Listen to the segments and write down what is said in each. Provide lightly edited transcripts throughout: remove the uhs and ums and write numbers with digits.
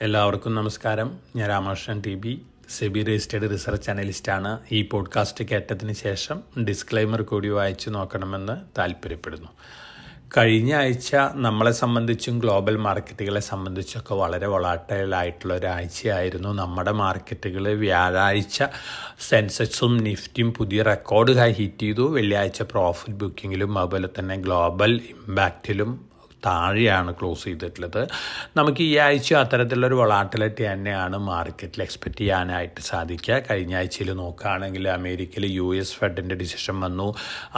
എല്ലാവർക്കും നമസ്കാരം. ഞാൻ Ramakrishnan TB, SEBI registered research അനലിസ്റ്റാണ്. ഈ പോഡ്കാസ്റ്റ് കേട്ടതിന് ശേഷം ഡിസ്ക്ലൈമർ കൂടി വായിച്ചു നോക്കണമെന്ന് താല്പര്യപ്പെടുന്നു. കഴിഞ്ഞ ആഴ്ച നമ്മളെ സംബന്ധിച്ചും ഗ്ലോബൽ മാർക്കറ്റുകളെ സംബന്ധിച്ചൊക്കെ വളരെ വൊളാറ്റൈലായിട്ടുള്ള ഒരാഴ്ചയായിരുന്നു. നമ്മുടെ മാർക്കറ്റുകൾ വ്യാഴാഴ്ച സെൻസെക്സും നിഫ്റ്റിയും പുതിയ റെക്കോർഡ് ഹൈ ഹിറ്റ് ചെയ്തു. വെള്ളിയാഴ്ച പ്രോഫിറ്റ് ബുക്കിങ്ങിലും അതുപോലെ തന്നെ ഗ്ലോബൽ ഇമ്പാക്റ്റിലും താഴെയാണ് ക്ലോസ് ചെയ്തിട്ടുള്ളത്. നമുക്ക് ഈ ആഴ്ച അത്തരത്തിലുള്ളൊരു വൊളാറ്റിലിറ്റി തന്നെയാണ് മാർക്കറ്റിൽ എക്സ്പെക്റ്റ് ചെയ്യാനായിട്ട് സാധിക്കുക. കഴിഞ്ഞ ആഴ്ചയിൽ നോക്കുകയാണെങ്കിൽ അമേരിക്കയിൽ US ഫെഡിൻ്റെ ഡിസിഷൻ വന്നു,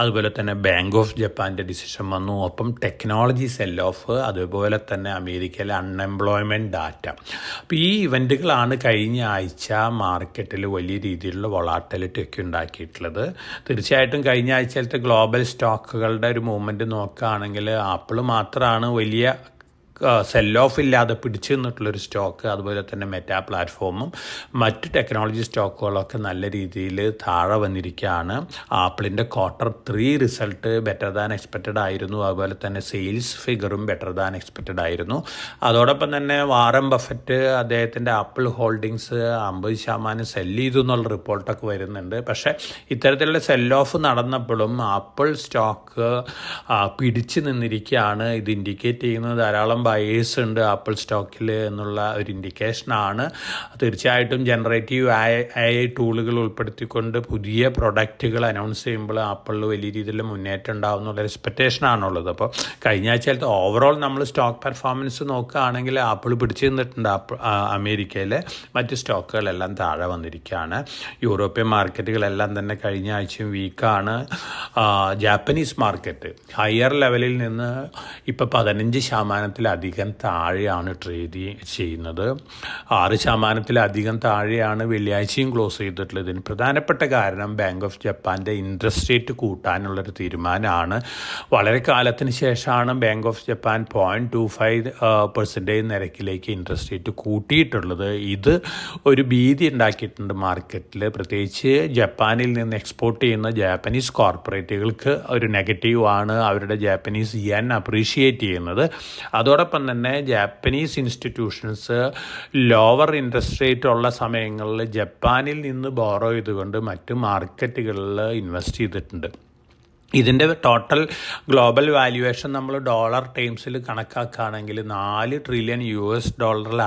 അതുപോലെ തന്നെ ബാങ്ക് ഓഫ് ജപ്പാൻ്റെ ഡിസിഷൻ വന്നു, ഒപ്പം ടെക്നോളജി സെൽ ഓഫ്, അതുപോലെ തന്നെ അമേരിക്കയിലെ അൺഎംപ്ലോയ്മെൻറ്റ് ഡാറ്റ. അപ്പോൾ ഈ ഇവൻറ്റുകളാണ് കഴിഞ്ഞ ആഴ്ച മാർക്കറ്റിൽ വലിയ രീതിയിലുള്ള വൊളാറ്റിലിറ്റി ഒക്കെ ഉണ്ടാക്കിയിട്ടുള്ളത്. തീർച്ചയായിട്ടും കഴിഞ്ഞ ആഴ്ചയിലത്തെ ഗ്ലോബൽ സ്റ്റോക്കുകളുടെ ഒരു മൂവ്മെൻറ്റ് നോക്കുകയാണെങ്കിൽ ആപ്പിൾ മാത്രമാണ് വലിയ സെൽ ഓഫ് ഇല്ലാതെ പിടിച്ചു നിന്നിട്ടുള്ളൊരു സ്റ്റോക്ക്. അതുപോലെ തന്നെ മെറ്റാ പ്ലാറ്റ്ഫോമും മറ്റ് ടെക്നോളജി സ്റ്റോക്കുകളൊക്കെ നല്ല രീതിയിൽ താഴെ വന്നിരിക്കുകയാണ്. ആപ്പിളിൻ്റെ Q3 result better than expected ആയിരുന്നു. അതുപോലെ തന്നെ സെയിൽസ് ഫിഗറും ബെറ്റർ ദാൻ എക്സ്പെക്റ്റഡ് ആയിരുന്നു. അതോടൊപ്പം തന്നെ വാറൻ ബഫറ്റ് അദ്ദേഹത്തിൻ്റെ ആപ്പിൾ ഹോൾഡിങ്സ് 50% സെല്ല് ചെയ്തു എന്നുള്ള റിപ്പോർട്ടൊക്കെ വരുന്നുണ്ട്. പക്ഷേ ഇത്തരത്തിലുള്ള സെൽ ഓഫ് നടന്നപ്പോഴും ആപ്പിൾ സ്റ്റോക്ക് പിടിച്ചു നിന്നിരിക്കുകയാണ്. ഇത് ഇൻഡിക്കേറ്റ് ചെയ്യുന്നത് ധാരാളം ബയേഴ്സ് ഉണ്ട് ആപ്പിൾ സ്റ്റോക്കിൽ എന്നുള്ള ഒരു ഇൻഡിക്കേഷനാണ്. തീർച്ചയായിട്ടും ജനറേറ്റീവ് AI ടൂളുകൾ ഉൾപ്പെടുത്തിക്കൊണ്ട് പുതിയ പ്രൊഡക്റ്റുകൾ അനൗൺസ് ചെയ്യുമ്പോൾ ആപ്പിളിൽ വലിയ രീതിയിൽ മുന്നേറ്റം ഉണ്ടാവും എന്നുള്ള എക്സ്പെക്റ്റേഷനാണുള്ളത്. അപ്പോൾ കഴിഞ്ഞ ആഴ്ചയിലത്തെ ഓവറോൾ നമ്മൾ സ്റ്റോക്ക് പെർഫോമൻസ് നോക്കുകയാണെങ്കിൽ ആപ്പിൾ പിടിച്ചു നിന്നിട്ടുണ്ട്. അമേരിക്കയിലെ മറ്റ് സ്റ്റോക്കുകളെല്ലാം താഴെ വന്നിരിക്കുകയാണ്. യൂറോപ്യൻ മാർക്കറ്റുകളെല്ലാം തന്നെ കഴിഞ്ഞ ആഴ്ചയും വീക്കാണ്. ജാപ്പനീസ് മാർക്കറ്റ് ഹയർ ലെവലിൽ നിന്ന് ഇപ്പോൾ 15% താഴെയാണ് ട്രേഡ് ചെയ്യുന്നത്. 6% താഴെയാണ് വെള്ളിയാഴ്ചയും ക്ലോസ് ചെയ്തിട്ടുള്ളത്. ഇതിന് പ്രധാനപ്പെട്ട കാരണം ബാങ്ക് ഓഫ് ജപ്പാൻ്റെ ഇൻട്രസ്റ്റ് റേറ്റ് കൂട്ടാനുള്ളൊരു തീരുമാനമാണ്. വളരെ കാലത്തിന് ശേഷമാണ് ബാങ്ക് ഓഫ് ജപ്പാൻ 0.25% നിരക്കിലേക്ക് ഇൻട്രസ്റ്റ് റേറ്റ് കൂട്ടിയിട്ടുള്ളത്. ഇത് ഒരു ഭീതി ഉണ്ടാക്കിയിട്ടുണ്ട് മാർക്കറ്റിൽ. പ്രത്യേകിച്ച് ജപ്പാനിൽ നിന്ന് എക്സ്പോർട്ട് ചെയ്യുന്ന ജാപ്പനീസ് കോർപ്പറേറ്റുകൾക്ക് ഒരു നെഗറ്റീവാണ് അവരുടെ ജാപ്പനീസ് യെൻ അപ്രീഷിയേറ്റ് ചെയ്യുന്നത്. അതോടൊപ്പം തന്നെ Japanese institutions lower interest rate ഉള്ള സമയങ്ങളിൽ ജപ്പാനിൽ നിന്ന് ബോറോ ചെയ്തുകൊണ്ട് മറ്റ് മാർക്കറ്റുകളിൽ ഇൻവെസ്റ്റ് ചെയ്തിട്ടുണ്ട്. ഇതിൻ്റെ ടോട്ടൽ ഗ്ലോബൽ വാല്യുവേഷൻ നമ്മൾ ഡോളർ ടൈംസിൽ കണക്കാക്കുകയാണെങ്കിൽ $4 ട്രില്യൺ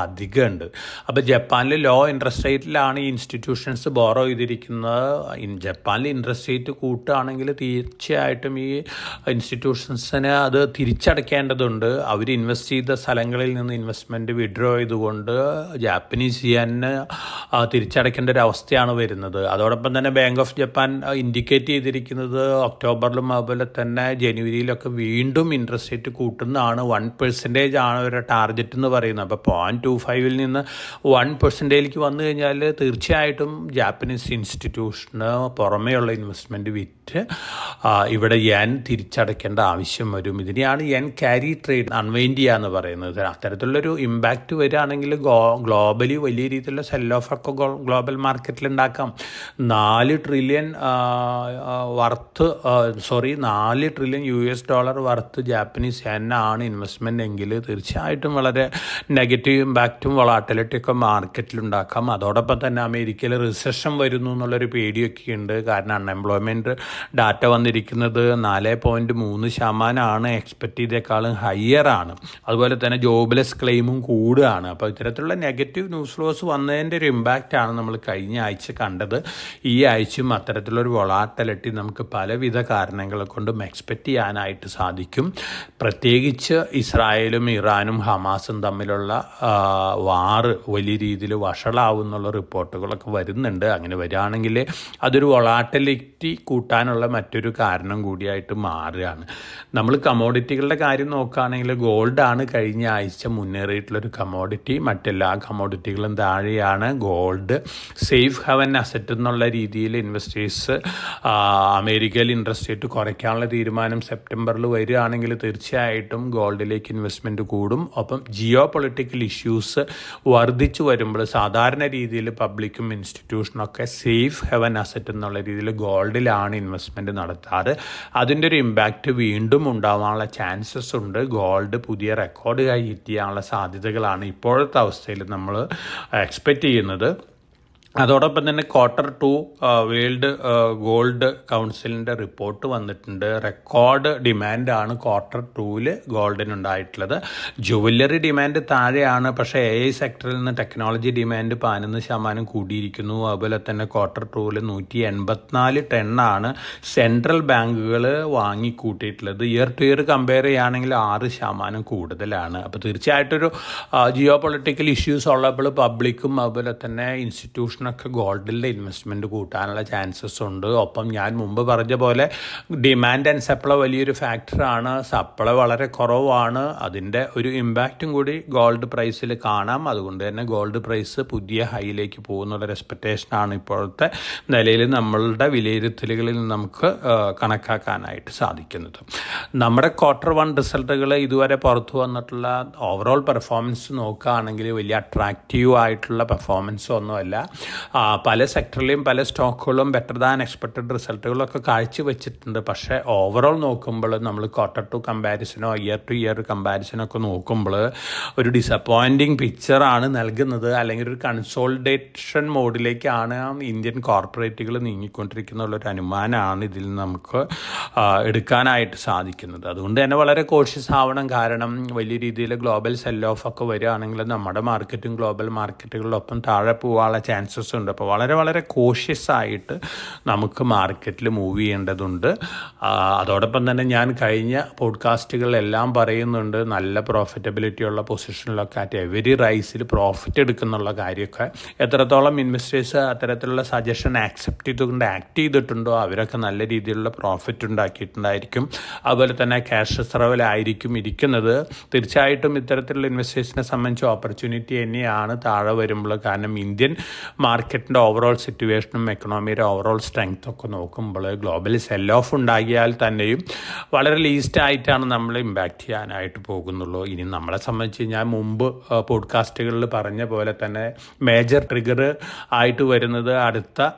അധികം ഉണ്ട്. അപ്പോൾ ജപ്പാനിൽ ലോ ഇൻട്രസ്റ്റ് റേറ്റിലാണ് ഈ ഇൻസ്റ്റിറ്റ്യൂഷൻസ് ബോറോ ചെയ്തിരിക്കുന്നത്. ജപ്പാനിൽ ഇൻട്രസ്റ്റ് റേറ്റ് കൂട്ടുകയാണെങ്കിൽ തീർച്ചയായിട്ടും ഈ ഇൻസ്റ്റിറ്റ്യൂഷൻസിന് അത് തിരിച്ചടയ്ക്കേണ്ടതുണ്ട്. അവർ ഇൻവെസ്റ്റ് ചെയ്ത സ്ഥലങ്ങളിൽ നിന്ന് ഇൻവെസ്റ്റ്മെൻറ്റ് വിഡ്രോ ചെയ്തുകൊണ്ട് ജാപ്പനീസ് യെന്ന് തിരിച്ചടയ്ക്കേണ്ട ഒരു അവസ്ഥയാണ് വരുന്നത്. അതോടൊപ്പം തന്നെ ബാങ്ക് ഓഫ് ജപ്പാൻ ഇൻഡിക്കേറ്റ് ചെയ്തിരിക്കുന്നത് ഒക്ടോബറിലും അതുപോലെ തന്നെ ജനുവരിയിലൊക്കെ വീണ്ടും ഇൻട്രസ്റ്റ് റേറ്റ് കൂട്ടുന്നതാണ്. 1% ആണ് അവരുടെ ടാർഗറ്റ് എന്ന് പറയുന്നത്. അപ്പോൾ 0.25 നിന്ന് 1% വന്നു കഴിഞ്ഞാൽ തീർച്ചയായിട്ടും ജാപ്പനീസ് ഇൻസ്റ്റിറ്റ്യൂഷന് പുറമേയുള്ള ഇൻവെസ്റ്റ്മെൻറ്റ് വിറ്റ് ഇവിടെ യെൻ തിരിച്ചടയ്ക്കേണ്ട ആവശ്യം വരും. ഇതിനെയാണ് യെൻ ക്യാരി ട്രേഡ് അൺവൈൻഡ് ചെയ്യുക എന്ന് പറയുന്നത്. അത്തരത്തിലുള്ളൊരു ഇമ്പാക്റ്റ് വരികയാണെങ്കിൽ ഗ്ലോബലി വലിയ രീതിയിലുള്ള സെൽ ഓഫ് ഒക്കെ ഗ്ലോബൽ മാർക്കറ്റിൽ ഉണ്ടാക്കാം. $4 ട്രില്യൺ $4 ട്രില്യൺ വർത്ത് ജാപ്പനീസ് യെന്നാണ് ഇൻവെസ്റ്റ്മെൻ്റ് എങ്കിൽ തീർച്ചയായിട്ടും വളരെ നെഗറ്റീവ് ഇമ്പാക്റ്റും വൊളാറ്റിലിറ്റിയൊക്കെ മാർക്കറ്റിലുണ്ടാക്കാം. അതോടൊപ്പം തന്നെ അമേരിക്കയിൽ റിസഷൻ വരുന്നു എന്നുള്ളൊരു പേടിയൊക്കെ ഉണ്ട്. കാരണം അൺഎംപ്ലോയ്മെൻറ്റ് ഡാറ്റ വന്നിരിക്കുന്നത് 4.3% എക്സ്പെക്റ്റ് ചെയ്തേക്കാളും ഹയറാണ്. അതുപോലെ തന്നെ ജോബ്ലെസ് ക്ലെയിമും കൂടുകയാണ്. അപ്പോൾ ഇത്തരത്തിലുള്ള നെഗറ്റീവ് ന്യൂസ് ഫ്ലോസ് വന്നതിൻ്റെ ഒരു ഇമ്പാക്റ്റാണ് നമ്മൾ കഴിഞ്ഞ ആഴ്ച കണ്ടത്. ഈ ആഴ്ചയും അത്തരത്തിലുള്ളൊരു വൊളാറ്റിലിറ്റി നമുക്ക് പലവിധ കാരണങ്ങളെ കൊണ്ടും എക്സ്പെക്റ്റ് ചെയ്യാനായിട്ട് സാധിക്കും. പ്രത്യേകിച്ച് ഇസ്രായേലും ഇറാനും ഹമാസും തമ്മിലുള്ള വാറ് വലിയ രീതിയിൽ വഷളാവുന്നുള്ള റിപ്പോർട്ടുകളൊക്കെ വരുന്നുണ്ട്. അങ്ങനെ വരികയാണെങ്കിൽ അതൊരു വൊളാറ്റിലിറ്റി കൂട്ടാനുള്ള മറ്റൊരു കാരണം കൂടിയായിട്ട് മാറുകയാണ്. നമ്മൾ കമോഡിറ്റികളുടെ കാര്യം നോക്കുകയാണെങ്കിൽ ഗോൾഡാണ് കഴിഞ്ഞ ആഴ്ച മുന്നേറിയിട്ടുള്ളൊരു കമോഡിറ്റി. മറ്റെല്ലാ കമോഡിറ്റികളും താഴെയാണ്. ഗോൾഡ് സേഫ് ഹവൻ അസറ്റ് എന്നുള്ള രീതിയിൽ ഇൻവെസ്റ്റേഴ്സ് അമേരിക്കയിൽ ഇൻട്രസ്റ്റ് റേറ്റ് റേറ്റ് കുറയ്ക്കാനുള്ള തീരുമാനം സെപ്റ്റംബറിൽ വരികയാണെങ്കിൽ തീർച്ചയായിട്ടും ഗോൾഡിലേക്ക് ഇൻവെസ്റ്റ്മെൻറ്റ് കൂടും. ഒപ്പം ജിയോ പൊളിറ്റിക്കൽ ഇഷ്യൂസ് വർദ്ധിച്ചു വരുമ്പോൾ സാധാരണ രീതിയിൽ പബ്ലിക്കും ഇൻസ്റ്റിറ്റ്യൂഷനൊക്കെ സേഫ് ഹെവൻ അസറ്റ് എന്നുള്ള രീതിയിൽ ഗോൾഡിലാണ് ഇൻവെസ്റ്റ്മെൻറ്റ് നടത്താറ്. അതിൻ്റെ ഒരു ഇമ്പാക്റ്റ് വീണ്ടും ഉണ്ടാവാനുള്ള ചാൻസസ് ഉണ്ട്. ഗോൾഡ് പുതിയ റെക്കോർഡ് ഹൈ ഹിറ്റ് ചെയ്യാനുള്ള സാധ്യതകളാണ് ഇപ്പോഴത്തെ അവസ്ഥയിൽ നമ്മൾ എക്സ്പെക്റ്റ് ചെയ്യുന്നത്. അതോടൊപ്പം തന്നെ Q2 വേൾഡ് ഗോൾഡ് കൗൺസിലിൻ്റെ റിപ്പോർട്ട് വന്നിട്ടുണ്ട്. റെക്കോർഡ് ഡിമാൻഡാണ് Q2 ഗോൾഡിനുണ്ടായിട്ടുള്ളത്. ജുവല്ലറി ഡിമാൻഡ് താഴെയാണ്, പക്ഷേ AI സെക്ടറിൽ നിന്ന് ടെക്നോളജി ഡിമാൻഡ് 11% കൂടിയിരിക്കുന്നു. അതുപോലെ തന്നെ Q2 184 ടണ്ണാണ് സെൻട്രൽ ബാങ്കുകൾ വാങ്ങിക്കൂട്ടിയിട്ടുള്ളത്. ഇയർ ടു ഇയർ കമ്പയർ ചെയ്യുകയാണെങ്കിൽ 6% കൂടുതലാണ്. അപ്പോൾ തീർച്ചയായിട്ടൊരു ജിയോ പൊളിറ്റിക്കൽ ഇഷ്യൂസ് ഉള്ളപ്പോൾ പബ്ലിക്കും അതുപോലെ തന്നെ ഇൻസ്റ്റിറ്റ്യൂഷൻ ഒക്കെ ഗോൾഡിലെ ഇൻവെസ്റ്റ്മെൻറ്റ് കൂട്ടാനുള്ള ചാൻസസ് ഉണ്ട്. ഒപ്പം ഞാൻ മുമ്പ് പറഞ്ഞ പോലെ ഡിമാൻഡ് ആൻഡ് സപ്ലൈ വലിയൊരു ഫാക്ടറാണ്. സപ്ലൈ വളരെ കുറവാണ്. അതിൻ്റെ ഒരു ഇമ്പാക്റ്റും കൂടി ഗോൾഡ് പ്രൈസിൽ കാണാം. അതുകൊണ്ട് തന്നെ ഗോൾഡ് പ്രൈസ് പുതിയ ഹൈയിലേക്ക് പോകുന്നുള്ളൊരു എക്സ്പെക്റ്റേഷനാണ് ഇപ്പോഴത്തെ നിലയിൽ നമ്മളുടെ വിലയിരുത്തലുകളിൽ നമുക്ക് കണക്കാക്കാനായിട്ട് സാധിക്കുന്നത്. നമ്മുടെ Q1 റിസൾട്ടുകൾ ഇതുവരെ പുറത്തു വന്നിട്ടുള്ള ഓവറോൾ പെർഫോമൻസ് നോക്കുകയാണെങ്കിൽ വലിയ അട്രാക്റ്റീവ് ആയിട്ടുള്ള പെർഫോമൻസ് ഒന്നുമല്ല. പല സെക്ടറിലെയും പല സ്റ്റോക്കുകളും ബെറ്റർ ദാൻ എക്സ്പെക്റ്റഡ് റിസൾട്ടുകളൊക്കെ കാഴ്ചവെച്ചിട്ടുണ്ട്. പക്ഷേ ഓവറോൾ നോക്കുമ്പോൾ നമ്മൾ Q2 കമ്പാരിസനോ ഇയർ ടു ഇയർ കമ്പാരിസനോ ഒക്കെ നോക്കുമ്പോൾ ഒരു ഡിസപ്പോയിൻറ്റിങ് പിക്ചറാണ് നൽകുന്നത്. അല്ലെങ്കിൽ ഒരു കൺസോളിഡേഷൻ മോഡിലേക്കാണ് ഇന്ത്യൻ കോർപ്പറേറ്റുകൾ നീങ്ങിക്കൊണ്ടിരിക്കുന്നുള്ളൊരു അനുമാനമാണ് ഇതിൽ നമുക്ക് എടുക്കാനായിട്ട് സാധിക്കുന്നത്. അതുകൊണ്ട് തന്നെ വളരെ കോഷ്യസ് ആവണം. കാരണം വലിയ രീതിയിൽ ഗ്ലോബൽ സെൽ ഓഫ് ഒക്കെ വരികയാണെങ്കിൽ നമ്മുടെ മാർക്കറ്റും ഗ്ലോബൽ മാർക്കറ്റുകളിലൊപ്പം താഴെ പോകാനുള്ള ചാൻസസ് ഉണ്ട്. അപ്പോൾ വളരെ കോഷ്യസ് ആയിട്ട് നമുക്ക് മാർക്കറ്റിൽ മൂവ് ചെയ്യേണ്ടതുണ്ട്. അതോടൊപ്പം തന്നെ ഞാൻ കഴിഞ്ഞ പോഡ്കാസ്റ്റുകളിലെല്ലാം പറയുന്നുണ്ട്, നല്ല പ്രോഫിറ്റബിലിറ്റി ഉള്ള പൊസിഷനിലൊക്കെ ആറ്റ് എവരി റൈസിൽ പ്രോഫിറ്റ് എടുക്കുന്നുള്ള കാര്യമൊക്കെ എത്രത്തോളം ഇൻവെസ്റ്റേഴ്സ് അത്തരത്തിലുള്ള സജഷൻ ആക്സെപ്റ്റ് ചെയ്തുകൊണ്ട് ആക്ട് ചെയ്തിട്ടുണ്ടോ അവരൊക്കെ നല്ല രീതിയിലുള്ള പ്രോഫിറ്റ് ഉണ്ടാക്കിയിട്ടുണ്ടായിരിക്കും. അതുപോലെ തന്നെ ക്യാഷ് റിസർവിലായിരിക്കും ഇരിക്കുന്നത്. തീർച്ചയായിട്ടും ഇത്തരത്തിലുള്ള ഇൻവെസ്റ്റേഴ്സിനെ സംബന്ധിച്ച് ഓപ്പർച്യൂണിറ്റി തന്നെയാണ് താഴെ വരുമ്പോൾ. കാരണം ഇന്ത്യൻ മാർക്കറ്റിൻ്റെ ഓവറോൾ സിറ്റുവേഷനും എക്കണോമിയുടെ ഓവറോൾ സ്ട്രെങ്ത്തും ഒക്കെ നോക്കുമ്പോൾ ഗ്ലോബൽ സെൽ ഓഫ് ഉണ്ടാകിയാൽ തന്നെയും വളരെ ലീസ്റ്റ് ആയിട്ടാണ് നമ്മൾ ഇമ്പാക്റ്റ് ചെയ്യാനായിട്ട് പോകുന്നുള്ളൂ. ഇനി നമ്മളെ സംബന്ധിച്ച് ഞാൻ മുമ്പ് പോഡ്കാസ്റ്റുകളിൽ പറഞ്ഞ പോലെ തന്നെ മേജർ ട്രിഗർ ആയിട്ട് വരുന്നത് അടുത്ത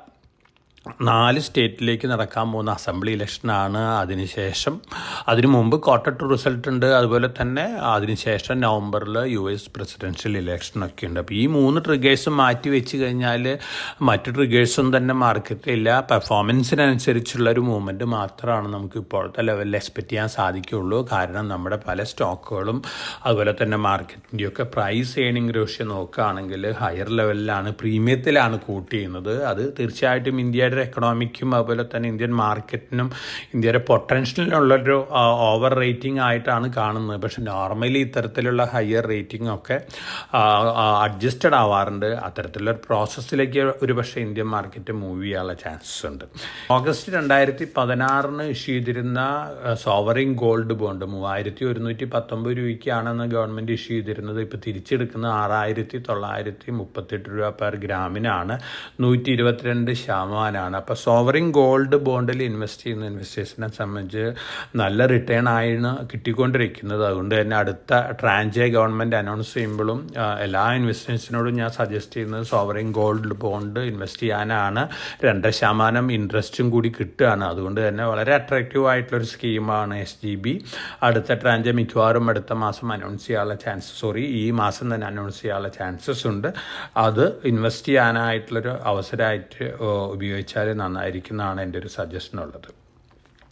4 സ്റ്റേറ്റിലേക്ക് നടക്കാൻ പോകുന്ന അസംബ്ലി ഇലക്ഷനാണ്. അതിനു മുമ്പ് Q2 റിസൾട്ട് ഉണ്ട്. അതുപോലെ തന്നെ അതിനുശേഷം നവംബറിൽ US പ്രസിഡൻഷ്യൽ ഇലക്ഷനൊക്കെ ഉണ്ട്. അപ്പോൾ ഈ 3 ട്രിഗേഴ്സും മാറ്റി വെച്ച് കഴിഞ്ഞാൽ മറ്റു ട്രിഗേഴ്സും തന്നെ മാർക്കറ്റിലില്ല. പെർഫോമൻസിനനുസരിച്ചുള്ളൊരു മൂവ്മെൻറ്റ് മാത്രമാണ് നമുക്ക് ഇപ്പോഴത്തെ ലെവലിൽ എക്സ്പെക്റ്റ് ചെയ്യാൻ സാധിക്കുകയുള്ളൂ. കാരണം നമ്മുടെ പല സ്റ്റോക്കുകളും അതുപോലെ തന്നെ മാർക്കറ്റിൻ്റെയൊക്കെ പ്രൈസ് ഏണിംഗ് റേഷ്യോ നോക്കുകയാണെങ്കിൽ ഹയർ ലെവലിലാണ്, പ്രീമിയത്തിലാണ് കൂട്ട് ചെയ്യുന്നത്. അത് തീർച്ചയായിട്ടും ഇന്ത്യയുടെ എക്കണോമിക്കും അതുപോലെ തന്നെ ഇന്ത്യൻ മാർക്കറ്റിനും ഇന്ത്യയുടെ പൊട്ടൻഷ്യലിനുള്ളൊരു ഓവർ റേറ്റിംഗ് ആയിട്ടാണ് കാണുന്നത്. പക്ഷെ നോർമലി ഇത്തരത്തിലുള്ള ഹയർ റേറ്റിംഗ് ഒക്കെ അഡ്ജസ്റ്റഡ് ആവാറുണ്ട്. അത്തരത്തിലുള്ള പ്രോസസ്സിലേക്ക് ഒരു പക്ഷേ ഇന്ത്യൻ മാർക്കറ്റ് മൂവ് ചെയ്യാനുള്ള ചാൻസസ് ഉണ്ട്. ഓഗസ്റ്റ് 2016 ഇഷ്യൂ ചെയ്തിരുന്ന സോവറിൻ ഗോൾഡ് ബോണ്ട് 3119 രൂപയ്ക്കാണെന്ന് ഗവൺമെൻറ് ഇഷ്യൂ ചെയ്തിരുന്നത്. ഇപ്പോൾ തിരിച്ചെടുക്കുന്നത് 6938 രൂപ പെർ ഗ്രാമിനാണ്. 122%. അപ്പോൾ സോവറിൻ ഗോൾഡ് ബോണ്ടിൽ ഇൻവെസ്റ്റ് ചെയ്യുന്ന ഇൻവെസ്റ്റേഴ്സിനെ സംബന്ധിച്ച് നല്ല റിട്ടേൺ ആണ് കിട്ടിക്കൊണ്ടിരിക്കുന്നത്. അതുകൊണ്ട് തന്നെ അടുത്ത ട്രാൻജെ ഗവൺമെൻറ് അനൗൺസ് ചെയ്യുമ്പോഴും എല്ലാ ഇൻവെസ്റ്റേഴ്സിനോടും ഞാൻ സജസ്റ്റ് ചെയ്യുന്നത് സോവറിൻ ഗോൾഡ് ബോണ്ട് ഇൻവെസ്റ്റ് ചെയ്യാനാണ്. 2% ഇൻട്രസ്റ്റും കൂടി കിട്ടുകയാണ്. അതുകൊണ്ട് തന്നെ വളരെ അട്രാക്റ്റീവ് ആയിട്ടുള്ളൊരു സ്കീമാണ് SGB. അടുത്ത ട്രാൻജെ മിക്കവാറും അടുത്ത മാസം അനൗൺസ് ചെയ്യാനുള്ള ഈ മാസം തന്നെ അനൗൺസ് ചെയ്യാനുള്ള ചാൻസസ് ഉണ്ട്. അത് ഇൻവെസ്റ്റ് ചെയ്യാനായിട്ടുള്ളൊരു അവസരമായിട്ട് ഉപയോഗിച്ചാൽ നന്നായിരിക്കുന്നതാണ് എൻ്റെ ഒരു സജഷൻ ഉള്ളത്.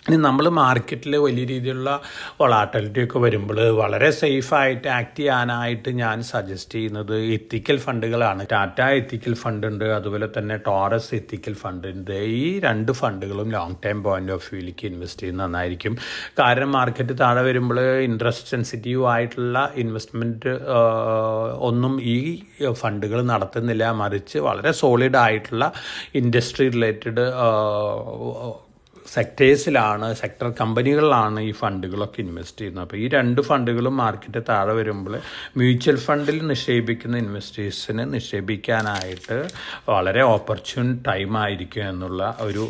ഇനി നമ്മൾ മാർക്കറ്റിൽ വലിയ രീതിയിലുള്ള വൊളാറ്റിലിറ്റി ഒക്കെ വരുമ്പോൾ വളരെ സേഫായിട്ട് ആക്ട് ചെയ്യാനായിട്ട് ഞാൻ സജസ്റ്റ് ചെയ്യുന്നത് എത്തിക്കൽ ഫണ്ടുകളാണ്. ടാറ്റ എത്തിക്കൽ ഫണ്ട് ഉണ്ട്, അതുപോലെ തന്നെ ടോറസ് എത്തിക്കൽ ഫണ്ട് ഉണ്ട്. ഈ 2 ഫണ്ടുകളും ലോങ് ടൈം പോയിന്റ് ഓഫ് വ്യൂയിലേക്ക് ഇൻവെസ്റ്റ് ചെയ്യുന്നത് നന്നായിരിക്കും. കാരണം മാർക്കറ്റ് താഴെ വരുമ്പോൾ ഇൻട്രസ്റ്റ് സെൻസിറ്റീവ് ആയിട്ടുള്ള ഇൻവെസ്റ്റ്മെൻറ്റ് ഒന്നും ഈ ഫണ്ടുകൾ നടത്തുന്നില്ല. മറിച്ച് വളരെ സോളിഡ് ആയിട്ടുള്ള ഇൻഡസ്ട്രി റിലേറ്റഡ് സെക്ടർ കമ്പനികളിലാണ് ഈ ഫണ്ടുകളൊക്കെ ഇൻവെസ്റ്റ് ചെയ്യുന്നത്. അപ്പോൾ ഈ 2 ഫണ്ടുകളും മാർക്കറ്റ് താഴെ വരുമ്പോൾ മ്യൂച്വൽ ഫണ്ടിൽ നിക്ഷേപിക്കുന്ന ഇൻവെസ്റ്റേഴ്സിന് നിക്ഷേപിക്കാനായിട്ട് വളരെ ഓപ്പർച്യൂൺ ടൈം ആയിരിക്കും എന്നുള്ള ഒരു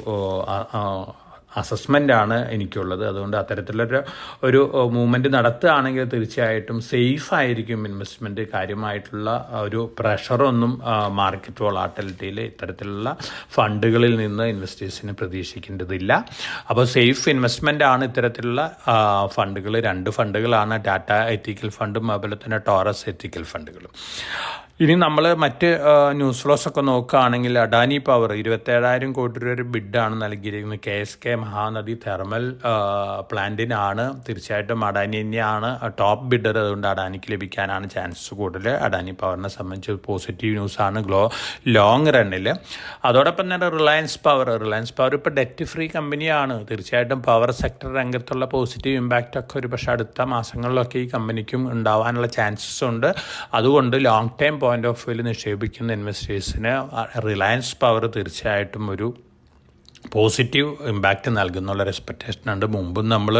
അസസ്മെൻ്റാണ് എനിക്കുള്ളത്. അതുകൊണ്ട് അത്തരത്തിലൊരു മൂവ്മെൻറ്റ് നടത്തുകയാണെങ്കിൽ തീർച്ചയായിട്ടും സേഫ് ആയിരിക്കും ഇൻവെസ്റ്റ്മെൻറ്റ്. കാര്യമായിട്ടുള്ള ഒരു പ്രഷറൊന്നും മാർക്കറ്റ് വോളാറ്റിലിറ്റിയിൽ ഇത്തരത്തിലുള്ള ഫണ്ടുകളിൽ നിന്ന് ഇൻവെസ്റ്റേഴ്സിന് പ്രതീക്ഷിക്കേണ്ടതില്ല. അപ്പോൾ സേഫ് ഇൻവെസ്റ്റ്മെൻ്റ് ആണ് ഇത്തരത്തിലുള്ള ഫണ്ടുകൾ. 2 ഫണ്ടുകളാണ്, ടാറ്റ എത്തിക്കൽ ഫണ്ടും അതുപോലെ തന്നെ ടോറസ് എത്തിക്കൽ ഫണ്ടുകളും. ഇനി നമ്മൾ മറ്റ് ന്യൂസ് ഫ്ലോസ് ഒക്കെ നോക്കുകയാണെങ്കിൽ അഡാനി പവർ 27,000 കോടി രൂപ ബിഡാണ് നൽകിയിരിക്കുന്നത് KSK മഹാനദി തെർമൽ പ്ലാന്റിനാണ്. തീർച്ചയായിട്ടും അഡാനി തന്നെയാണ് ടോപ്പ് ബിഡർ. അതുകൊണ്ട് അഡാനിക്ക് ലഭിക്കാനാണ് ചാൻസസ് കൂടുതൽ. അഡാനി പവറിനെ സംബന്ധിച്ച് പോസിറ്റീവ് ന്യൂസാണ് ലോങ് റണ്ണിൽ. അതോടൊപ്പം തന്നെ റിലയൻസ് പവർ ഇപ്പോൾ ഡെറ്റ് ഫ്രീ കമ്പനിയാണ്. തീർച്ചയായിട്ടും പവർ സെക്ടർ രംഗത്തുള്ള പോസിറ്റീവ് ഇമ്പാക്റ്റ് ഒക്കെ ഒരു പക്ഷേ അടുത്ത മാസങ്ങളിലൊക്കെ ഈ കമ്പനിക്കും ഉണ്ടാവാനുള്ള ചാൻസസ് ഉണ്ട്. അതുകൊണ്ട് ലോങ് ടൈം പോയിന്റ് ഓഫ് വ്യൂവിൽ നിക്ഷേപിക്കുന്ന ഇൻവെസ്റ്റേഴ്സിന് റിലയൻസ് പവർ തീർച്ചയായിട്ടും ഒരു പോസിറ്റീവ് ഇമ്പാക്റ്റ് നൽകുന്നുള്ള എക്സ്പെക്റ്റേഷൻ ഉണ്ട്. മുമ്പും നമ്മൾ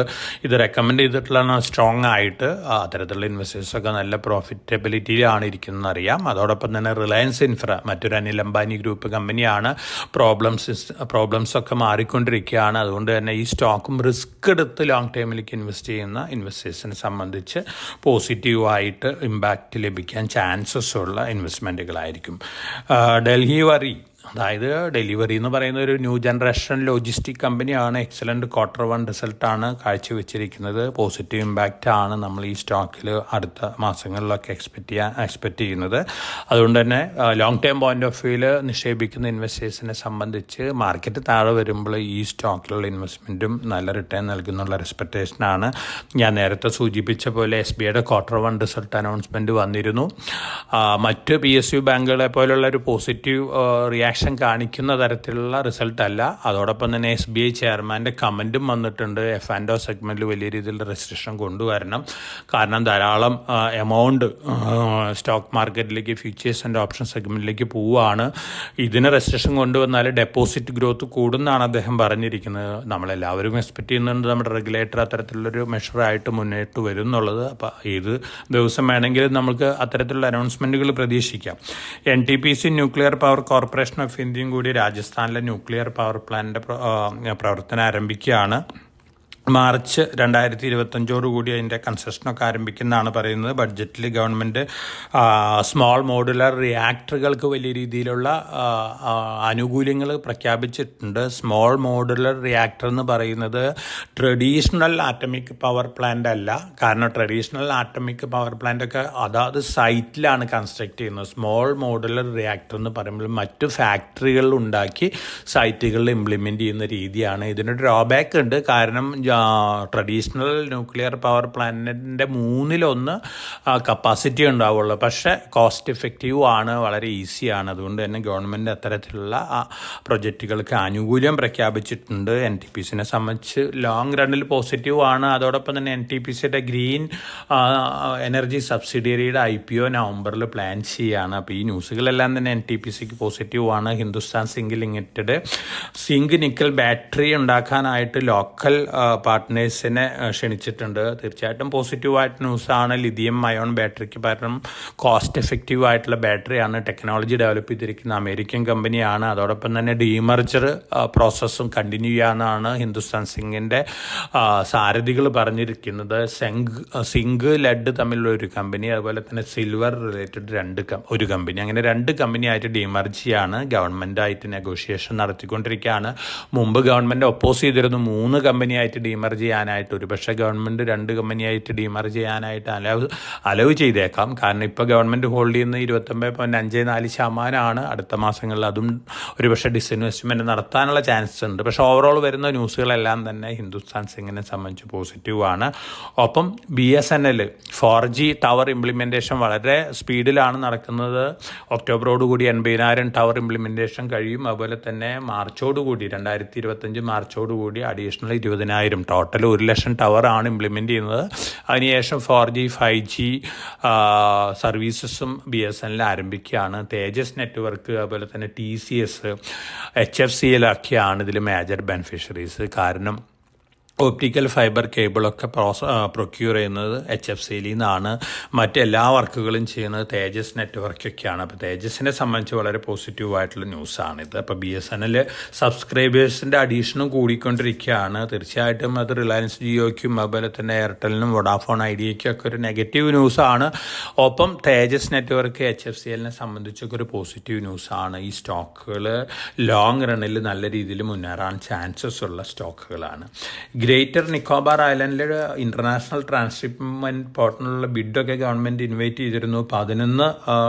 ഇത് റെക്കമെൻഡ് ചെയ്തിട്ടുള്ള സ്ട്രോങ് ആയിട്ട് അത്തരത്തിലുള്ള ഇൻവെസ്റ്റേഴ്സൊക്കെ നല്ല പ്രോഫിറ്റബിലിറ്റിയിലാണ് ഇരിക്കുന്നതെന്ന് അറിയാം. അതോടൊപ്പം തന്നെ റിലയൻസ് ഇൻഫ്ര മറ്റൊരു അനിൽ അംബാനി ഗ്രൂപ്പ് കമ്പനിയാണ്. പ്രോബ്ലംസ് ഒക്കെ മാറിക്കൊണ്ടിരിക്കുകയാണ്. അതുകൊണ്ട് തന്നെ ഈ സ്റ്റോക്കും റിസ്ക് എടുത്ത് ലോങ് ടൈമിലേക്ക് ഇൻവെസ്റ്റ് ചെയ്യുന്ന ഇൻവെസ്റ്റേഴ്സിനെ സംബന്ധിച്ച് പോസിറ്റീവായിട്ട് ഇമ്പാക്റ്റ് ലഭിക്കാൻ ചാൻസസ് ഉള്ള ഇൻവെസ്റ്റ്മെൻറ്റുകളായിരിക്കും. ഡൽഹി വറി, അതായത് ഡെലിവറി എന്ന് പറയുന്ന ഒരു ന്യൂ ജനറേഷൻ ലോജിസ്റ്റിക് കമ്പനിയാണ്. എക്സലൻറ്റ് Q1 റിസൾട്ടാണ് കാഴ്ചവെച്ചിരിക്കുന്നത്. പോസിറ്റീവ് ഇമ്പാക്റ്റ് ആണ് നമ്മൾ ഈ സ്റ്റോക്കിൽ അടുത്ത മാസങ്ങളിലൊക്കെ എക്സ്പെക്റ്റ് ചെയ്യുന്നത്. അതുകൊണ്ട് തന്നെ ലോങ് ടൈം പോയിന്റ് ഓഫ് വ്യൂവിൽ നിക്ഷേപിക്കുന്ന ഇൻവെസ്റ്റേഴ്സിനെ സംബന്ധിച്ച് മാർക്കറ്റ് താഴെ വരുമ്പോൾ ഈ സ്റ്റോക്കിലുള്ള ഇൻവെസ്റ്റ്മെൻറ്റും നല്ല റിട്ടേൺ നൽകുന്നുള്ള എക്സ്പെക്റ്റേഷനാണ്. ഞാൻ നേരത്തെ സൂചിപ്പിച്ച പോലെ SBIയുടെ Q1 റിസൾട്ട് അനൗൺസ്മെൻറ്റ് വന്നിരുന്നു. മറ്റ് PSU ബാങ്കുകളെ പോലുള്ള ഒരു പോസിറ്റീവ് റിയാക്ഷൻ കാണിക്കുന്ന തരത്തിലുള്ള റിസൾട്ട് അല്ല. അതോടൊപ്പം തന്നെ SBI ചെയർമാൻ്റെ കമൻറ്റും വന്നിട്ടുണ്ട്. F&O സെഗ്മെൻറ്റിൽ വലിയ രീതിയിലുള്ള റെസ്ട്രിക്ഷൻ കൊണ്ടുവരണം. കാരണം ധാരാളം എമൗണ്ട് സ്റ്റോക്ക് മാർക്കറ്റിലേക്ക് ഫ്യൂച്ചേഴ്സ് ആൻഡ് ഓപ്ഷൻ സെഗ്മെൻറ്റിലേക്ക് പോവുകയാണ്. ഇതിന് റെസ്ട്രിക്ഷൻ കൊണ്ടുവന്നാൽ ഡെപ്പോസിറ്റ് ഗ്രോത്ത് കൂടുമെന്നാണ് അദ്ദേഹം പറഞ്ഞിരിക്കുന്നത്. നമ്മളെല്ലാവരും എക്സ്പെക്റ്റ് ചെയ്യുന്നുണ്ട് നമ്മുടെ റെഗുലേറ്റർ അത്തരത്തിലുള്ളൊരു മെഷറായിട്ട് മുന്നോട്ട് വരും എന്നുള്ളത്. അപ്പോൾ ഏത് ദിവസം വേണമെങ്കിലും നമുക്ക് അത്തരത്തിലുള്ള അനൗൺസ്മെൻറ്റുകൾ പ്രതീക്ഷിക്കാം. NTPC nuclear power corporation of ഇന്ത്യയും കൂടി രാജസ്ഥാനിലെ ന്യൂക്ലിയർ പവർ പ്ലാന്റിൻ്റെ പ്രവർത്തനം ആരംഭിക്കുകയാണ്. മാർച്ച് 2025 കൂടി അതിൻ്റെ കൺസ്ട്രക്ഷനൊക്കെ ആരംഭിക്കുന്നതാണ് പറയുന്നത്. ബഡ്ജറ്റിൽ ഗവൺമെൻറ് സ്മോൾ മോഡുലർ റിയാക്ടറുകൾക്ക് വലിയ രീതിയിലുള്ള ആനുകൂല്യങ്ങൾ പ്രഖ്യാപിച്ചിട്ടുണ്ട്. സ്മോൾ മോഡുലർ റിയാക്ടർ എന്ന് പറയുന്നത് ട്രഡീഷണൽ ആറ്റമിക് പവർ പ്ലാന്റ് അല്ല. കാരണം ട്രഡീഷണൽ ആറ്റമിക് പവർ പ്ലാന്റൊക്കെ അതാത് സൈറ്റിലാണ് കൺസ്ട്രക്ട് ചെയ്യുന്നത്. സ്മോൾ മോഡുലർ റിയാക്ടർ എന്ന് പറയുമ്പോൾ മറ്റു ഫാക്ടറികളിൽ ഉണ്ടാക്കി സൈറ്റുകളിൽ ഇംപ്ലിമെൻറ്റ് ചെയ്യുന്ന രീതിയാണ്. ഇതിനൊരു ഡ്രോബാക്ക് ഉണ്ട്. കാരണം ട്രഡീഷണൽ ന്യൂക്ലിയർ പവർ പ്ലാന്റിൻ്റെ 1/3 കപ്പാസിറ്റി ഉണ്ടാവുള്ളൂ. പക്ഷേ കോസ്റ്റ് എഫക്റ്റീവ് ആണ്, വളരെ ഈസിയാണ്. അതുകൊണ്ട് തന്നെ ഗവൺമെൻറ് അത്തരത്തിലുള്ള പ്രൊജക്റ്റുകൾക്ക് ആനുകൂല്യം പ്രഖ്യാപിച്ചിട്ടുണ്ട്. NTPCനെ സംബന്ധിച്ച് ലോങ് റണ്ണിൽ പോസിറ്റീവ് ആണ്. അതോടൊപ്പം തന്നെ NTPCയുടെ ഗ്രീൻ എനർജി സബ്സിഡിയറിയുടെ IPO നവംബറിൽ പ്ലാൻ ചെയ്യുകയാണ്. അപ്പോൾ ഈ ന്യൂസുകളെല്ലാം തന്നെ NTPCക്ക് പോസിറ്റീവ് ആണ്. Hindustan zinc limited zinc nickel battery ഉണ്ടാക്കാനായിട്ട് ലോക്കൽ പാർട്ട്നേഴ്സിനെ ക്ഷണിച്ചിട്ടുണ്ട്. തീർച്ചയായിട്ടും പോസിറ്റീവായിട്ട് ന്യൂസാണ്. ലിഥിയം അയോൺ ബാറ്ററിക്ക് പകരം കോസ്റ്റ് എഫക്റ്റീവ് ആയിട്ടുള്ള ബാറ്ററിയാണ് ടെക്നോളജി ഡെവലപ്പ് ചെയ്തിരിക്കുന്ന അമേരിക്കൻ കമ്പനിയാണ്. അതോടൊപ്പം തന്നെ ഡീമർജർ പ്രോസസ്സും കണ്ടിന്യൂ ചെയ്യാനാണ് ഹിന്ദുസ്ഥാൻ സിങ്കിൻ്റെ സാരഥികൾ പറഞ്ഞിരിക്കുന്നത്. സിങ്ക് ലെഡ് തമ്മിലുള്ള ഒരു കമ്പനി, അതുപോലെ തന്നെ സിൽവർ റിലേറ്റഡ് ഒരു കമ്പനി, അങ്ങനെ 2 കമ്പനിയായിട്ട് ഡീമർജ് ചെയ്യാണ്. ഗവൺമെൻറ്റായിട്ട് നെഗോഷിയേഷൻ നടത്തിക്കൊണ്ടിരിക്കുകയാണ്. മുമ്പ് ഗവൺമെൻറ് ഒപ്പോസ് ചെയ്തിരുന്നു 3 കമ്പനിയായിട്ട് ഡീമർജ് ചെയ്യാനായിട്ട്. ഒരു പക്ഷേ ഗവൺമെൻറ് 2 കമ്പനിയായിട്ട് ഡീമർജ് ചെയ്യാനായിട്ട് അലവ് ചെയ്തേക്കാം. കാരണം ഇപ്പോൾ ഗവൺമെൻറ് ഹോൾഡ് ചെയ്യുന്ന 29.54% അടുത്ത മാസങ്ങളിൽ അതും ഒരു പക്ഷേ ഡിസ്ഇൻവെസ്റ്റ്മെൻറ്റ് നടത്താനുള്ള ചാൻസസ് ഉണ്ട്. പക്ഷേ ഓവറോൾ വരുന്ന ന്യൂസുകളെല്ലാം തന്നെ ഹിന്ദുസ്ഥാൻ സിങ്കിനെ സംബന്ധിച്ച് പോസിറ്റീവാണ്. ഒപ്പം BSNL 4G ടവർ ഇംപ്ലിമെൻറ്റേഷൻ വളരെ സ്പീഡിലാണ് നടക്കുന്നത്. ഒക്ടോബറോടുകൂടി 80,000 ടവർ ഇംപ്ലിമെൻറ്റേഷൻ കഴിയും. അതുപോലെ തന്നെ മാർച്ചോടുകൂടി 2025 മാർച്ചോടുകൂടി അഡീഷണൽ 20,000 ടോട്ടൽ 1,00,000 ടവറാണ് ഇംപ്ലിമെൻറ്റ് ചെയ്യുന്നത്. അതിനുശേഷം 4G 5G സർവീസസും BSNL ആരംഭിക്കുകയാണ്. തേജസ് നെറ്റ്വർക്ക്, അതുപോലെ തന്നെ TCS, HFCL ഒക്കെയാണ് ഇതിൽ മേജർ ബെനിഫിഷ്യറീസ്. കാരണം ഓപ്റ്റിക്കൽ ഫൈബർ കേബിളൊക്കെ പ്രൊക്യൂർ ചെയ്യുന്നത് HFCL നിന്നാണ്. മറ്റെല്ലാ വർക്കുകളും ചെയ്യുന്നത് തേജസ് നെറ്റ്വർക്കൊക്കെയാണ്. അപ്പോൾ തേജസിനെ സംബന്ധിച്ച് വളരെ പോസിറ്റീവായിട്ടുള്ള ന്യൂസാണിത്. അപ്പോൾ BSNL സബ്സ്ക്രൈബേഴ്സിൻ്റെ അഡീഷനും കൂടിക്കൊണ്ടിരിക്കുകയാണ്. തീർച്ചയായിട്ടും അത് റിലയൻസ് ജിയോയ്ക്കും അതുപോലെ തന്നെ എയർടെലിനും വോഡാഫോൺ ഐഡിയയ്ക്കും ഒക്കെ ഒരു നെഗറ്റീവ് ന്യൂസാണ്. ഒപ്പം തേജസ് നെറ്റ്വർക്ക് HFCLനെ സംബന്ധിച്ചൊക്കെ ഒരു പോസിറ്റീവ് ന്യൂസാണ്. ഈ സ്റ്റോക്കുകൾ ലോങ് റണ്ണിൽ നല്ല രീതിയിൽ മുന്നേറാൻ ചാൻസസ് ഉള്ള സ്റ്റോക്കുകളാണ്. ഗ്രേറ്റർ നിക്കോബാർ ഐലൻഡിൽ ഇൻ്റർനാഷണൽ ട്രാൻസ്ഷിപ്മെൻറ്റ് പോർട്ടിനുള്ള ബിഡൊക്കെ ഗവൺമെൻറ് ഇൻവൈറ്റ് ചെയ്തിരുന്നു. 11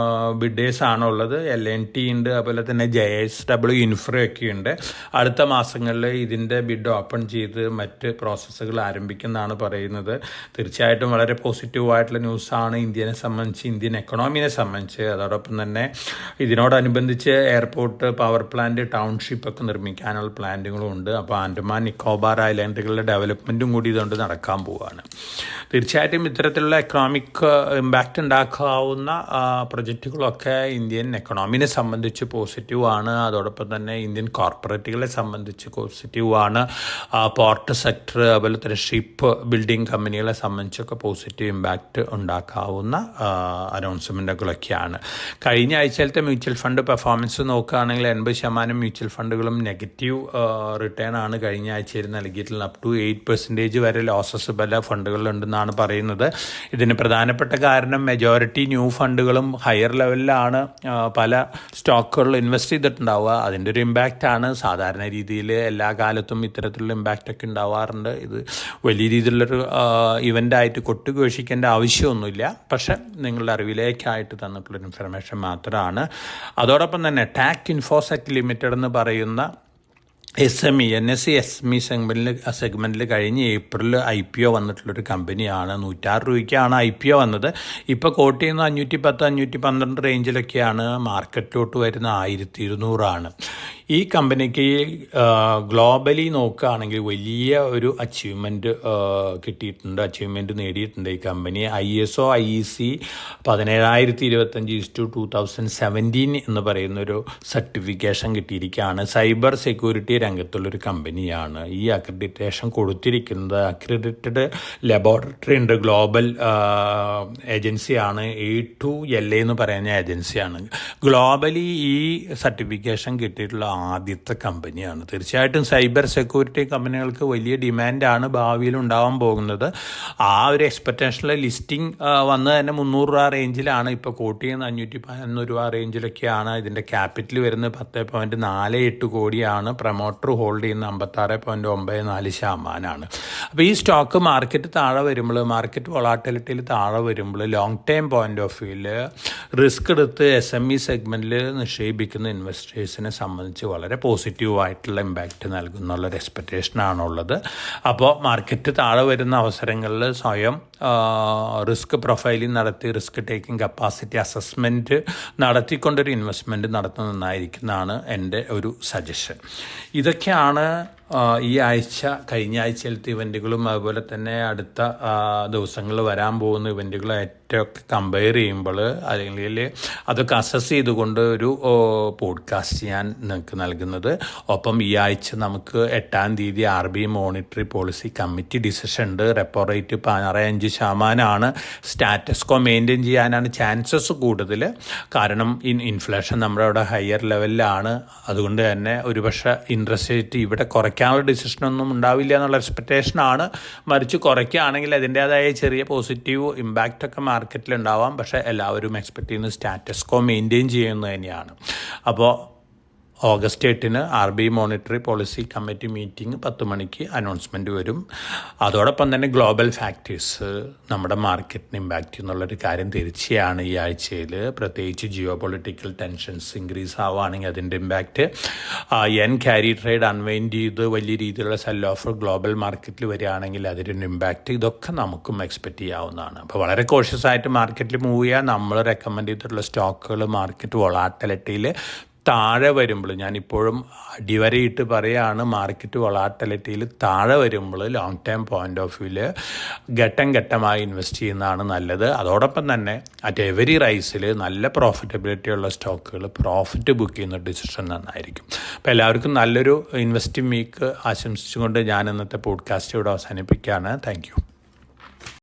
ബിഡേഴ്സാണ് ഉള്ളത്. LNT ഉണ്ട്, അതുപോലെ തന്നെ JSW ഇൻഫ്രയൊക്കെ ഉണ്ട്. അടുത്ത മാസങ്ങളിൽ ഇതിൻ്റെ ബിഡ് ഓപ്പൺ ചെയ്ത് മറ്റ് പ്രോസസ്സുകൾ ആരംഭിക്കുന്നതാണ് പറയുന്നത്. തീർച്ചയായിട്ടും വളരെ പോസിറ്റീവായിട്ടുള്ള ന്യൂസാണ് ഇന്ത്യനെ സംബന്ധിച്ച്, ഇന്ത്യൻ എക്കണോമിനെ സംബന്ധിച്ച്. അതോടൊപ്പം തന്നെ ഇതിനോടനുബന്ധിച്ച് എയർപോർട്ട്, പവർ പ്ലാന്റ്, ടൗൺഷിപ്പ് ഒക്കെ നിർമ്മിക്കാനുള്ള പ്ലാന്റുകളും ഉണ്ട്. അപ്പോൾ ആൻഡമാൻ നിക്കോബാർ ഐലൻഡുകളുടെ ഡെവലപ്മെൻറ്റും കൂടി ഇതുകൊണ്ട് നടക്കാൻ പോവുകയാണ്. തീർച്ചയായിട്ടും ഇത്തരത്തിലുള്ള എക്കണോമിക് ഇമ്പാക്റ്റ് ഉണ്ടാക്കാവുന്ന പ്രൊജക്റ്റുകളൊക്കെ ഇന്ത്യൻ എക്കണോമിനെ സംബന്ധിച്ച് പോസിറ്റീവാണ്. അതോടൊപ്പം തന്നെ ഇന്ത്യൻ കോർപ്പറേറ്റുകളെ സംബന്ധിച്ച് പോസിറ്റീവാണ്. പോർട്ട് സെക്ടർ, അതുപോലെ തന്നെ ഷിപ്പ് ബിൽഡിംഗ് കമ്പനികളെ സംബന്ധിച്ചൊക്കെ പോസിറ്റീവ് ഇമ്പാക്റ്റ് ഉണ്ടാക്കാവുന്ന അനൗൺസ്മെൻറ്റുകളൊക്കെയാണ്. കഴിഞ്ഞ ആഴ്ചയിലത്തെ മ്യൂച്വൽ ഫണ്ട് പെർഫോമൻസ് നോക്കുകയാണെങ്കിൽ 80% മ്യൂച്വൽ ഫണ്ടുകളും നെഗറ്റീവ് റിട്ടേൺ ആണ് കഴിഞ്ഞ ആഴ്ചയിൽ നൽകിയിട്ടുള്ളത്. അപ് ടു 8% വരെ ലോസസ് പല ഫണ്ടുകളിലുണ്ടെന്നാണ് പറയുന്നത്. ഇതിന് പ്രധാനപ്പെട്ട കാരണം മെജോറിറ്റി ന്യൂ ഫണ്ടുകളും ഹയർ ലെവലിലാണ് പല സ്റ്റോക്കുകളിൽ ഇൻവെസ്റ്റ് ചെയ്തിട്ടുണ്ടാവുക. അതിൻ്റെ ഒരു ഇമ്പാക്റ്റാണ്. സാധാരണ രീതിയിൽ എല്ലാ കാലത്തും ഇത്തരത്തിലുള്ള ഇമ്പാക്റ്റൊക്കെ ഉണ്ടാവാറുണ്ട്. ഇത് വലിയ രീതിയിലുള്ളൊരു ഇവൻ്റായിട്ട് കൊട്ടുഘോഷിക്കേണ്ട ആവശ്യമൊന്നുമില്ല. പക്ഷെ നിങ്ങളുടെ അറിവിലേക്കായിട്ട് തന്നിട്ടുള്ളൊരു ഇൻഫർമേഷൻ മാത്രമാണ്. അതോടൊപ്പം തന്നെ ടാക് ഇൻഫോസെക് ലിമിറ്റഡ് എന്ന് പറയുന്ന NSE SME സെഗ്മെൻറ്റിൽ കഴിഞ്ഞ ഏപ്രിൽ IPO വന്നിട്ടുള്ളൊരു കമ്പനിയാണ്. 106 രൂപയ്ക്കാണ് IPO വന്നത്. ഇപ്പോൾ കോട്ട് ചെയ്യുന്ന 510-512 റേഞ്ചിലൊക്കെയാണ്. മാർക്കറ്റിലോട്ട് വരുന്ന 1200 ഈ കമ്പനിക്ക് ഗ്ലോബലി നോക്കുകയാണെങ്കിൽ വലിയ ഒരു അച്ചീവ്മെൻറ്റ് നേടിയിട്ടുണ്ട് ഈ കമ്പനി. ISO IEC 17025/2017 എന്ന് പറയുന്നൊരു സർട്ടിഫിക്കേഷൻ കിട്ടിയിരിക്കുകയാണ്. സൈബർ സെക്യൂരിറ്റി രംഗത്തുള്ളൊരു കമ്പനിയാണ്. ഈ അക്രഡിറ്റേഷൻ കൊടുത്തിരിക്കുന്നത് അക്രഡിറ്റഡ് ലബോറട്ടറി ഉണ്ട്, ഗ്ലോബൽ ഏജൻസിയാണ്. A2LA എന്ന് പറയുന്ന ഏജൻസിയാണ്. ഗ്ലോബലി ഈ സർട്ടിഫിക്കേഷൻ കിട്ടിയിട്ടുള്ള ആദ്യത്തെ കമ്പനിയാണ്. തീർച്ചയായിട്ടും സൈബർ സെക്യൂരിറ്റി കമ്പനികൾക്ക് വലിയ ഡിമാൻഡാണ് ഭാവിയിൽ ഉണ്ടാവാൻ പോകുന്നത്. ആ ഒരു എക്സ്പെക്റ്റേഷനിലെ ലിസ്റ്റിംഗ് വന്ന് തന്നെ 300 രൂപ റേഞ്ചിലാണ്. ഇപ്പോൾ കോട്ട് ചെയ്യുന്ന 511 രൂപ റേഞ്ചിലൊക്കെയാണ്. ഇതിൻ്റെ ക്യാപിറ്റൽ വരുന്നത് 10.48 കോടിയാണ്. പ്രൊമോട്ടർ ഹോൾഡ് ചെയ്യുന്ന 56.94%. അപ്പോൾ ഈ സ്റ്റോക്ക് മാർക്കറ്റ് താഴെ വരുമ്പോൾ, മാർക്കറ്റ് വൊളാറ്റിലിറ്റിയിൽ താഴെ വരുമ്പോൾ ലോങ് ടൈം പോയിന്റ് ഓഫ് വ്യൂവിൽ റിസ്ക് എടുത്ത് SME സെഗ്മെൻറ്റിൽ നിക്ഷേപിക്കുന്ന ഇൻവെസ്റ്റേഴ്സിനെ സംബന്ധിച്ച് വളരെ പോസിറ്റീവായിട്ടുള്ള ഇമ്പാക്റ്റ് നൽകുന്നുള്ളൊരു എക്സ്പെക്റ്റേഷനാണുള്ളത്. അപ്പോൾ മാർക്കറ്റ് താഴെ വരുന്ന അവസരങ്ങളിൽ സ്വയം റിസ്ക് പ്രൊഫൈലിംഗ് നടത്തി, റിസ്ക് ടേക്കിംഗ് കപ്പാസിറ്റി അസസ്മെൻറ്റ് നടത്തിക്കൊണ്ടൊരു ഇൻവെസ്റ്റ്മെൻറ്റ് നടത്തുന്നതായിരിക്കുന്നതാണ് എൻ്റെ ഒരു സജഷൻ. ഇതൊക്കെയാണ് ഈ ആഴ്ച, കഴിഞ്ഞ ആഴ്ചയിലത്തെ ഇവൻറ്റുകളും അതുപോലെ തന്നെ അടുത്ത ദിവസങ്ങളിൽ വരാൻ പോകുന്ന ഇവൻറ്റുകളായിട്ടൊക്കെ കമ്പയർ ചെയ്യുമ്പോൾ, അല്ലെങ്കിൽ അതൊക്കെ അസസ് ചെയ്തുകൊണ്ട് ഒരു പോഡ്കാസ്റ്റ് ഞാൻ നിങ്ങൾക്ക് നൽകുന്നത്. ഒപ്പം ഈ ആഴ്ച നമുക്ക് 8-ാം തീയതി RBI monetary policy committee decision ഉണ്ട്. Repo rate 6.5% status quo maintain ചെയ്യാനാണ് ചാൻസസ് കൂടുതൽ. കാരണം ഇൻഫ്ലേഷൻ നമ്മുടെ അവിടെ ഹയർ ലെവലിലാണ്. അതുകൊണ്ട് തന്നെ ഒരുപക്ഷെ ഇൻട്രസ്റ്റ് റേറ്റ് ഇവിടെ കുറയ്ക്കാനുള്ള ഡിസിഷനൊന്നും ഉണ്ടാവില്ല എന്നുള്ള എക്സ്പെക്റ്റേഷനാണ്. മറിച്ച് കുറയ്ക്കുകയാണെങ്കിൽ അതിൻ്റേതായ ചെറിയ പോസിറ്റീവ് ഇമ്പാക്റ്റൊക്കെ മാർക്കറ്റിൽ ഉണ്ടാവാം. പക്ഷേ എല്ലാവരും എക്സ്പെക്റ്റ് ചെയ്യുന്നത് സ്റ്റാറ്റസ് കോ മെയിൻറ്റെയിൻ ചെയ്യുന്നത് തന്നെയാണ്. അപ്പോൾ August 8 RBI monetary policy committee meeting 10 മണിക്ക് അനൗൺസ്മെൻറ്റ് വരും. അതോടൊപ്പം തന്നെ ഗ്ലോബൽ ഫാക്ടേഴ്സ് നമ്മുടെ മാർക്കറ്റിന് ഇമ്പാക്റ്റ് ചെയ്യുന്നുള്ളൊരു കാര്യം തീർച്ചയാണ്. ഈ ആഴ്ചയിൽ പ്രത്യേകിച്ച് ജിയോ പൊളിറ്റിക്കൽ ടെൻഷൻസ് ഇൻക്രീസ് ആവുകയാണെങ്കിൽ അതിൻ്റെ ഇമ്പാക്റ്റ്, ക്യാരി ട്രേഡ് അൺവൈൻഡ് ചെയ്ത് വലിയ രീതിയിലുള്ള സെൽ ഓഫ് ഗ്ലോബൽ മാർക്കറ്റിൽ വരികയാണെങ്കിൽ അതിൻ്റെ ഇമ്പാക്റ്റ്, ഇതൊക്കെ നമുക്കും എക്സ്പെക്റ്റ് ചെയ്യാവുന്നതാണ്. അപ്പോൾ വളരെ കോഷ്യസ് ആയിട്ട് മാർക്കറ്റിൽ മൂവ് ചെയ്യുക. നമ്മൾ റെക്കമെൻഡ് ചെയ്തിട്ടുള്ള സ്റ്റോക്കുകൾ മാർക്കറ്റ് വൊളാറ്റിലിറ്റിയിൽ താഴെ വരുമ്പോൾ, ഞാനിപ്പോഴും അടിവരയിട്ട് പറയുകയാണ്, മാർക്കറ്റ് വൊളാറ്റിലിറ്റിയിൽ താഴെ വരുമ്പോൾ ലോങ് ടൈം പോയിൻ്റ് ഓഫ് വ്യൂവിൽ ഘട്ടം ഘട്ടമായി ഇൻവെസ്റ്റ് ചെയ്യുന്നതാണ് നല്ലത്. അതോടൊപ്പം തന്നെ അറ്റ് എവരി റൈസിൽ നല്ല പ്രോഫിറ്റബിലിറ്റി ഉള്ള സ്റ്റോക്കുകൾ പ്രോഫിറ്റ് ബുക്ക് ചെയ്യുന്ന ഡിസിഷൻ നന്നായിരിക്കും. അപ്പോൾ എല്ലാവർക്കും നല്ലൊരു ഇൻവെസ്റ്റിംഗ് വീക്ക് ആശംസിച്ചുകൊണ്ട് ഞാൻ ഇന്നത്തെ പോഡ്കാസ്റ്റ് ഇവിടെ അവസാനിപ്പിക്കുകയാണ്. Thank you.